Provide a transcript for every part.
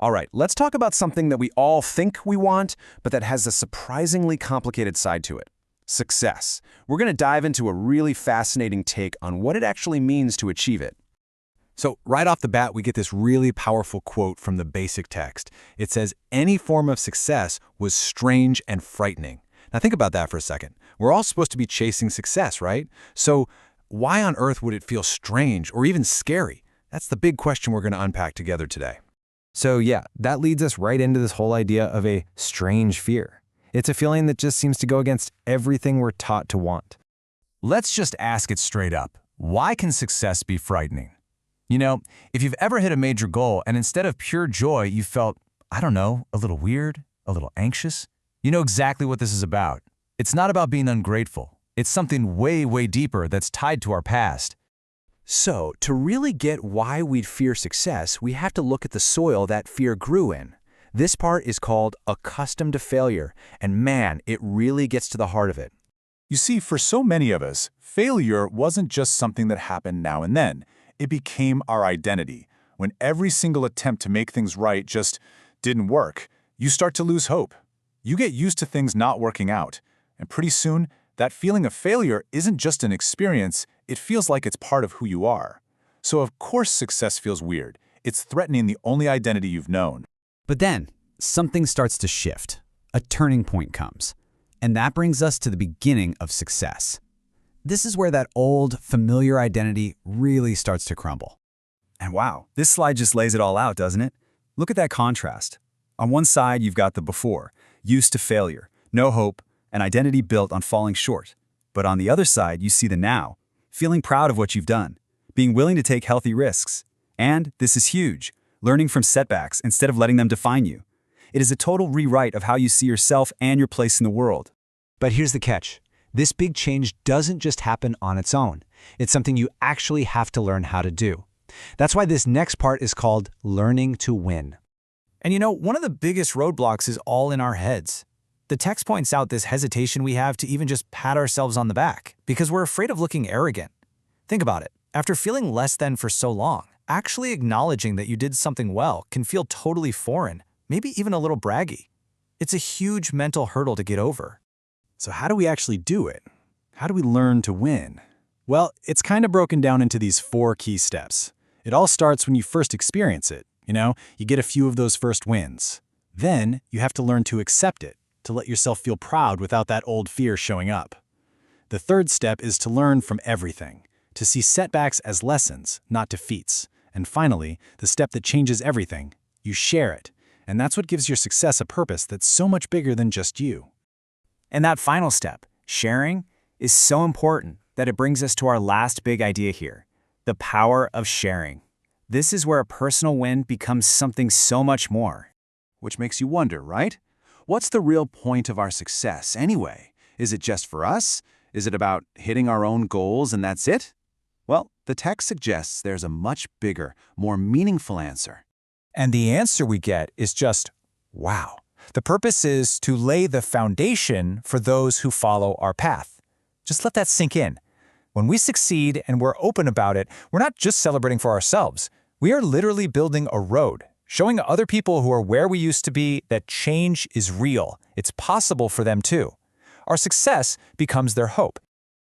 All right, let's talk about something that we all think we want, but that has a surprisingly complicated side to it. Success. We're going to dive into a really fascinating take on what it actually means to achieve it. So right off the bat, we get this really powerful quote from the basic text. It says, any form of success was strange and frightening. Now think about that for a second. We're all supposed to be chasing success, right? So why on earth would it feel strange or even scary? That's the big question we're going to unpack together today. So yeah, that leads us right into this whole idea of a strange fear. It's a feeling that just seems to go against everything we're taught to want. Let's just ask it straight up. Why can success be frightening? You know, if you've ever hit a major goal and instead of pure joy, you felt, I don't know, a little weird, a little anxious, you know exactly what this is about. It's not about being ungrateful. It's something way, way deeper that's tied to our past. So, to really get why we'd fear success, we have to look at the soil that fear grew in. This part is called accustomed to failure, and man, it really gets to the heart of it. You see, for so many of us, failure wasn't just something that happened now and then. It became our identity. When every single attempt to make things right just didn't work, you start to lose hope. You get used to things not working out, and pretty soon, that feeling of failure isn't just an experience, it feels like it's part of who you are. So of course success feels weird. It's threatening the only identity you've known. But then, something starts to shift. A turning point comes. And that brings us to the beginning of success. This is where that old, familiar identity really starts to crumble. And wow, this slide just lays it all out, doesn't it? Look at that contrast. On one side, you've got the before, used to failure, no hope, an identity built on falling short. But on the other side, you see the now, feeling proud of what you've done, being willing to take healthy risks. And, this is huge, learning from setbacks instead of letting them define you. It is a total rewrite of how you see yourself and your place in the world. But here's the catch. This big change doesn't just happen on its own. It's something you actually have to learn how to do. That's why this next part is called learning to win. And you know, one of the biggest roadblocks is all in our heads. The text points out this hesitation we have to even just pat ourselves on the back because we're afraid of looking arrogant. Think about it. After feeling less than for so long, actually acknowledging that you did something well can feel totally foreign, maybe even a little braggy. It's a huge mental hurdle to get over. So how do we actually do it? How do we learn to win? Well, it's kind of broken down into these 4 key steps. It all starts when you first experience it. You get a few of those first wins. Then you have to learn to accept it, to let yourself feel proud without that old fear showing up. The third step is to learn from everything, to see setbacks as lessons, not defeats. And finally, the step that changes everything, you share it. And that's what gives your success a purpose that's so much bigger than just you. And that final step, sharing, is so important that it brings us to our last big idea here, the power of sharing. This is where a personal win becomes something so much more. Which makes you wonder, right? What's the real point of our success anyway? Is it just for us? Is it about hitting our own goals and that's it? Well, the text suggests there's a much bigger, more meaningful answer. And the answer we get is just, wow. The purpose is to lay the foundation for those who follow our path. Just let that sink in. When we succeed and we're open about it, we're not just celebrating for ourselves. We are literally building a road, showing other people who are where we used to be that change is real. It's possible for them too. Our success becomes their hope.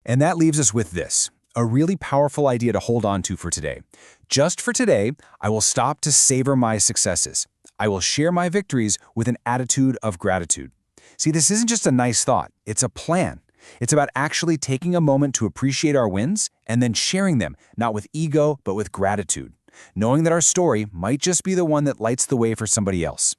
And that leaves us with this, a really powerful idea to hold on to for today. Just for today, I will stop to savor my successes. I will share my victories with an attitude of gratitude. See, this isn't just a nice thought, it's a plan. It's about actually taking a moment to appreciate our wins and then sharing them, not with ego, but with gratitude, knowing that our story might just be the one that lights the way for somebody else.